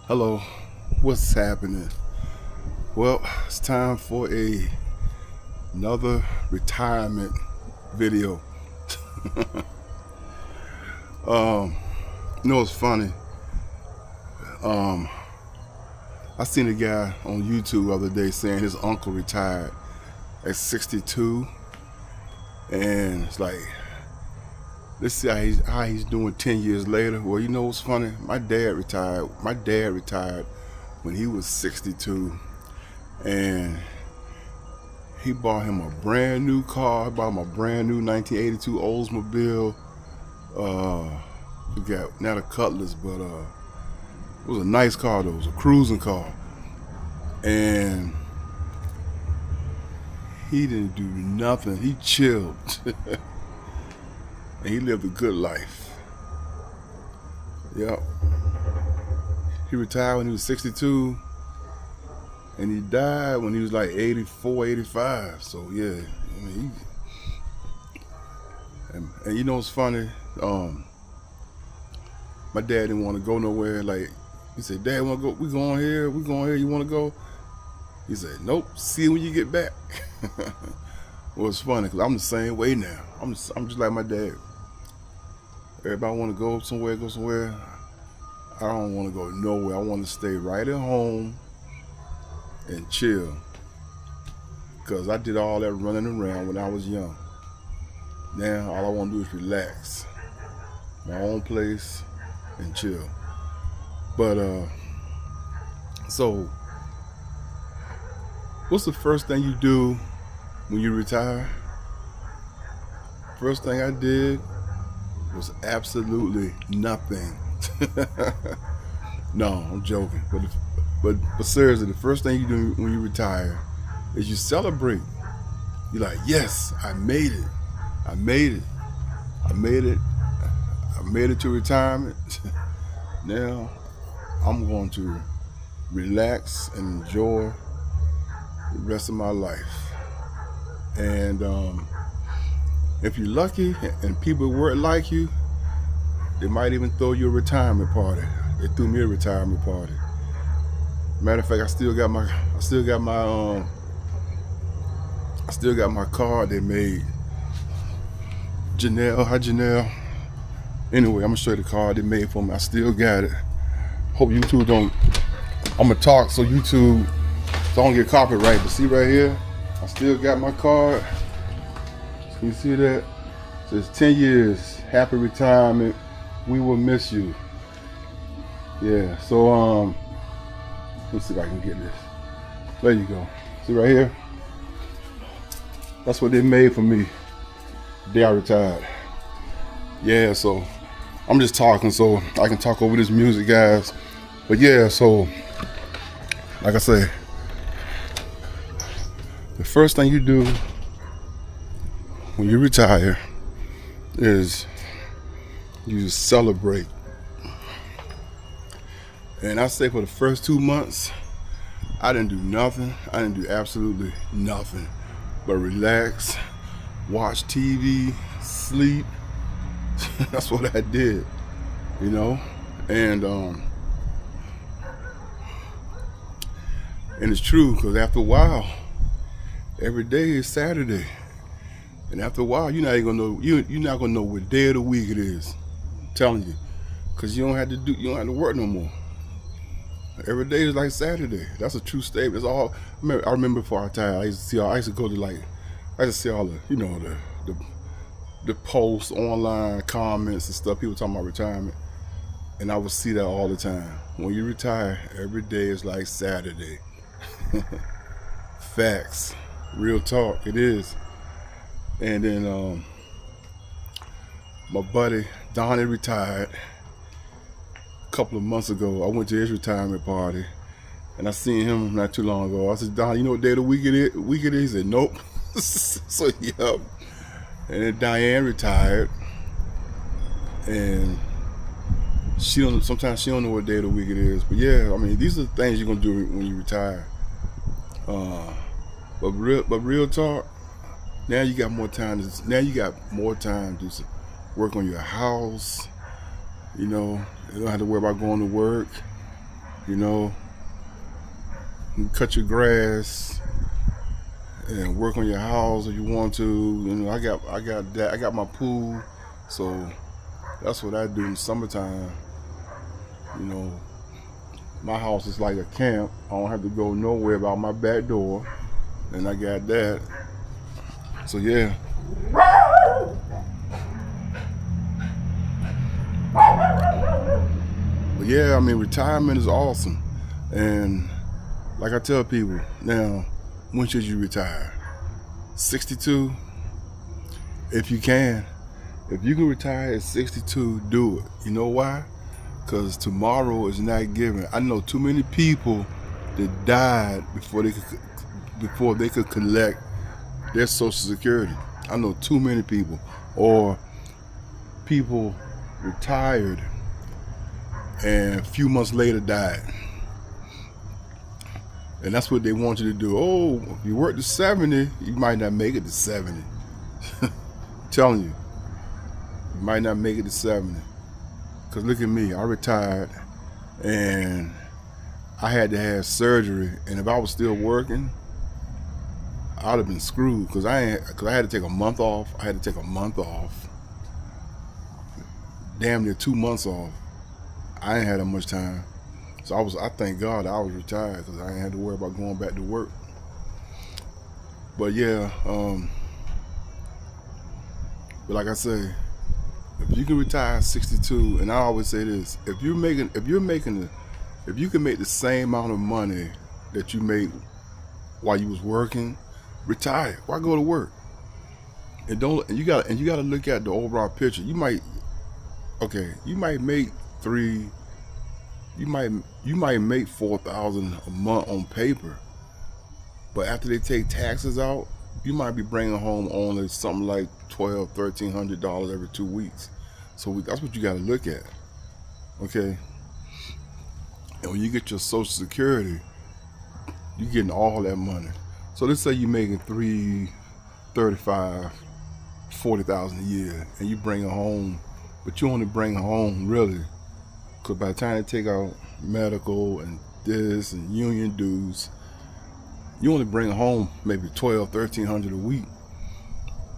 Hello, what's happening? Well, it's time for another retirement video. um, it's funny. Um, I seen a guy on YouTube the other day saying his uncle retired at 62, and it's like, let's see how he's doing 10 years later. Well, you know what's funny? My dad retired. My dad retired when he was 62, and he bought him a brand new car. He bought him a brand new 1982 Oldsmobile. Forgot, not a Cutlass, but it was a nice car though. It was a cruising car, and he didn't do nothing. He chilled, and he lived a good life. Yep. He retired when he was 62, and he died when he was like 84, 85. So yeah, I mean, and you know what's funny? My dad didn't want to go nowhere. Like, he said, "Dad, want to go? We going here? We going here? You want to go?" He said, "Nope. See you when you get back." Well, it's funny because I'm the same way now. I'm just like my dad. Everybody want to go somewhere, go somewhere. I don't want to go nowhere. I want to stay right at home and chill. Because I did all that running around when I was young. Now, all I want to do is relax. My own place and chill. But, so, what's the first thing you do when you retire? First thing I did was absolutely nothing. No, I'm joking. But seriously, the first thing you do when you retire is you celebrate. You're like, yes, I made it. I made it. I made it. I made it to retirement. Now I'm going to relax and enjoy the rest of my life. And if you're lucky and people work like you, they might even throw you a retirement party. They threw me a retirement party. Matter of fact, I still got my card they made. Janelle, hi Janelle. Anyway, I'm gonna show you the card they made for me. I still got it. Hope YouTube don't. I'm gonna talk so YouTube don't get copyright. But see right here, I still got my card. Can you see that? It says 10 years, happy retirement. We will miss you. Yeah. So let's see if I can get this. There you go. See right here. That's what they made for me. The day I retired. Yeah. So I'm just talking so I can talk over this music, guys. But yeah. So like I say, the first thing you do when you retire is you just celebrate. And I say for the first 2 months, I didn't do nothing. I didn't do absolutely nothing but relax, watch TV, sleep. That's what I did, you know. And it's true because after a while, every day is Saturday. And after a while, you're not even gonna know. You're not gonna know what day of the week it is. I'm telling you, because you don't have to work no more. Every day is like Saturday. That's a true statement. It's all. I remember before I retired, I used to go to I used to see all the posts, online comments and stuff. People talking about retirement, and I would see that all the time. When you retire, every day is like Saturday. Facts, real talk. It is. And then my buddy Donnie retired a couple of months ago. I went to his retirement party, and I seen him not too long ago. I said, "Don, you know what day of the week it is?" He said, "Nope." So yep. And then Diane retired, and sometimes she don't know what day of the week it is. But yeah, I mean, these are the things you're gonna do when you retire. But real talk. Now you got more time to work on your house. You know, you don't have to worry about going to work. You know, you cut your grass and work on your house if you want to. You know, I got that. I got my pool, so that's what I do in the summertime. You know, my house is like a camp. I don't have to go nowhere about my back door, and I got that. So yeah. But yeah, I mean, retirement is awesome. And like I tell people, now, when should you retire? 62? If you can. If you can retire at 62, do it. You know why? Because tomorrow is not given. I know too many people that died before they could collect their Social Security. I know too many people. Or people retired and a few months later died. And that's what they want you to do. Oh, if you work to 70, you might not make it to 70. I'm telling you, you might not make it to 70. Because look at me, I retired and I had to have surgery. And if I was still working, I'd have been screwed because I had to take a month off. I had to take a month off. Damn near 2 months off. I ain't had that much time. So I thank God I was retired because I ain't had to worry about going back to work. But yeah, but like I say, if you can retire at 62, and I always say this, if you can make the same amount of money that you made while you was working, retire. Why go to work? And you gotta look at the overall picture. You might make you might make $4,000 a month on paper, but after they take taxes out, you might be bringing home only something like $1,200-1,300 every 2 weeks. So that's what you got to look at, okay? And when you get your Social Security, you're getting all that money. So let's say you're making $35,000, $40,000 a year, and you bring it home, but you only bring home really, because by the time they take out medical and this and union dues, you only bring home maybe $1,200-1,300 a week.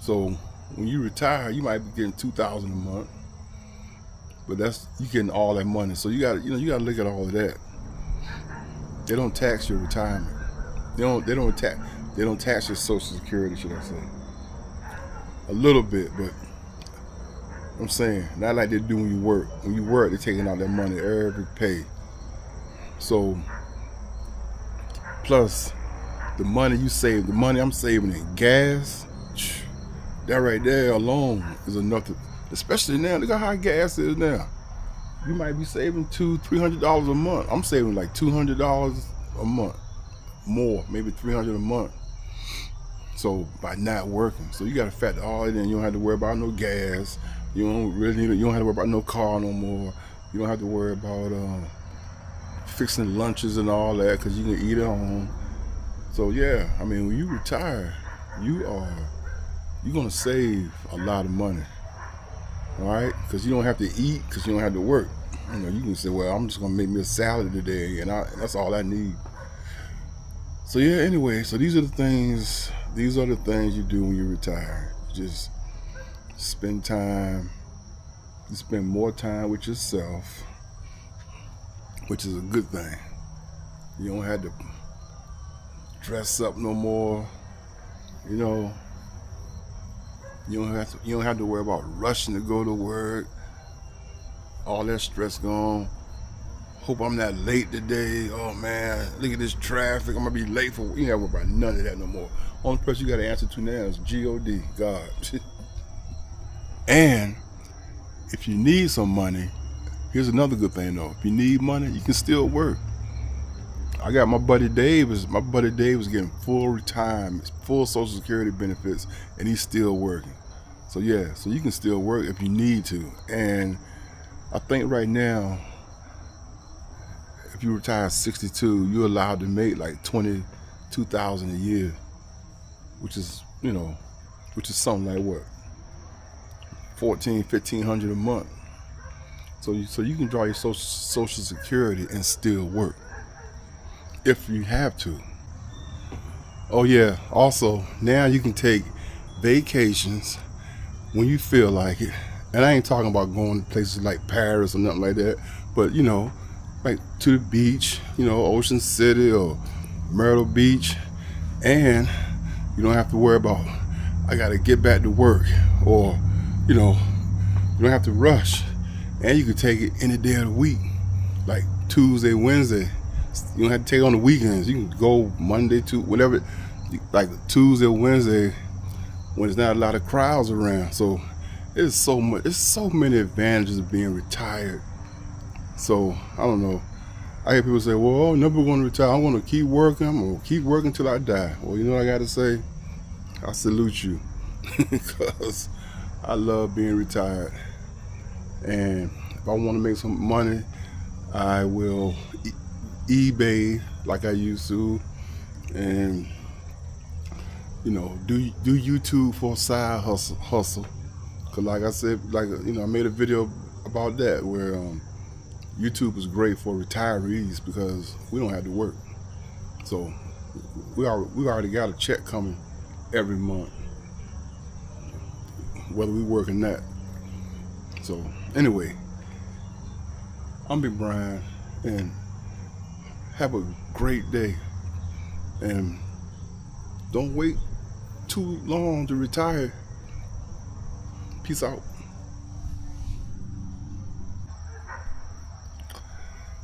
So when you retire, you might be getting $2,000 a month, but you getting all that money. So you got to look at all of that. They don't tax your retirement. They don't tax your Social Security, should I say? A little bit, but I'm saying not like they do when you work. When you work, they're taking out that money every pay. So plus the money you save, the money I'm saving in gas, that right there alone is enough to, especially now, look at how gas is now. You might be saving $200-300 a month. I'm saving like $200 a month, more, maybe $300 a month. So by not working, so you got to factor all it in. You don't have to worry about no gas. You don't have to worry about no car no more. You don't have to worry about fixing lunches and all that because you can eat at home. So yeah, I mean, when you retire, you're gonna save a lot of money. All right, because you don't have to eat, because you don't have to work. You know, you can say, well, I'm just gonna make me a salad today, and that's all I need. So yeah, anyway, so these are the things you do when you retire. Just spend time. You spend more time with yourself, which is a good thing. You don't have to dress up no more. You know, you don't have to worry about rushing to go to work. All that stress gone. Hope I'm not late today. Oh man, look at this traffic. I'm gonna be late for. You ain't have to worry about none of that no more. Only person you got to answer to now is God, God. And if you need some money, here's another good thing though. If you need money, you can still work. I got my buddy Dave is getting full retirement, full Social Security benefits, and he's still working. So yeah, so you can still work if you need to. And I think right now, if you retire at 62, you're allowed to make like $22,000 a year, which is something like what? $1,400-1,500 a month. So you can draw your social security and still work if you have to. Oh yeah, also now you can take vacations when you feel like it. And I ain't talking about going to places like Paris or nothing like that, but you know, like to the beach, you know, Ocean City or Myrtle Beach, and you don't have to worry about, I gotta get back to work, or you know, you don't have to rush. And you can take it any day of the week, like Tuesday, Wednesday. You don't have to take it on the weekends. You can go Monday to whatever, like Tuesday, Wednesday, when there's not a lot of crowds around. So it's so many advantages of being retired. So I don't know. I hear people say, well, I'm never going to retire. I'm going to keep working. I'm going to keep working till I die. Well, you know what I got to say? I salute you because I love being retired. And if I want to make some money, I will eBay like I used to, and you know, do YouTube for a side hustle. Cause like I said, like you know, I made a video about that where YouTube is great for retirees because we don't have to work. So we already got a check coming every month, whether we work or not. So anyway, I'm Big Brian, and have a great day. And don't wait too long to retire. Peace out.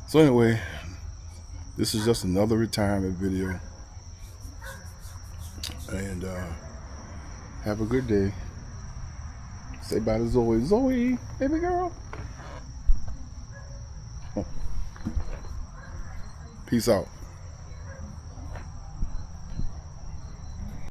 So anyway, this is just another retirement video. And have a good day. Say bye to Zoe. Zoe, baby girl. Oh. Peace out.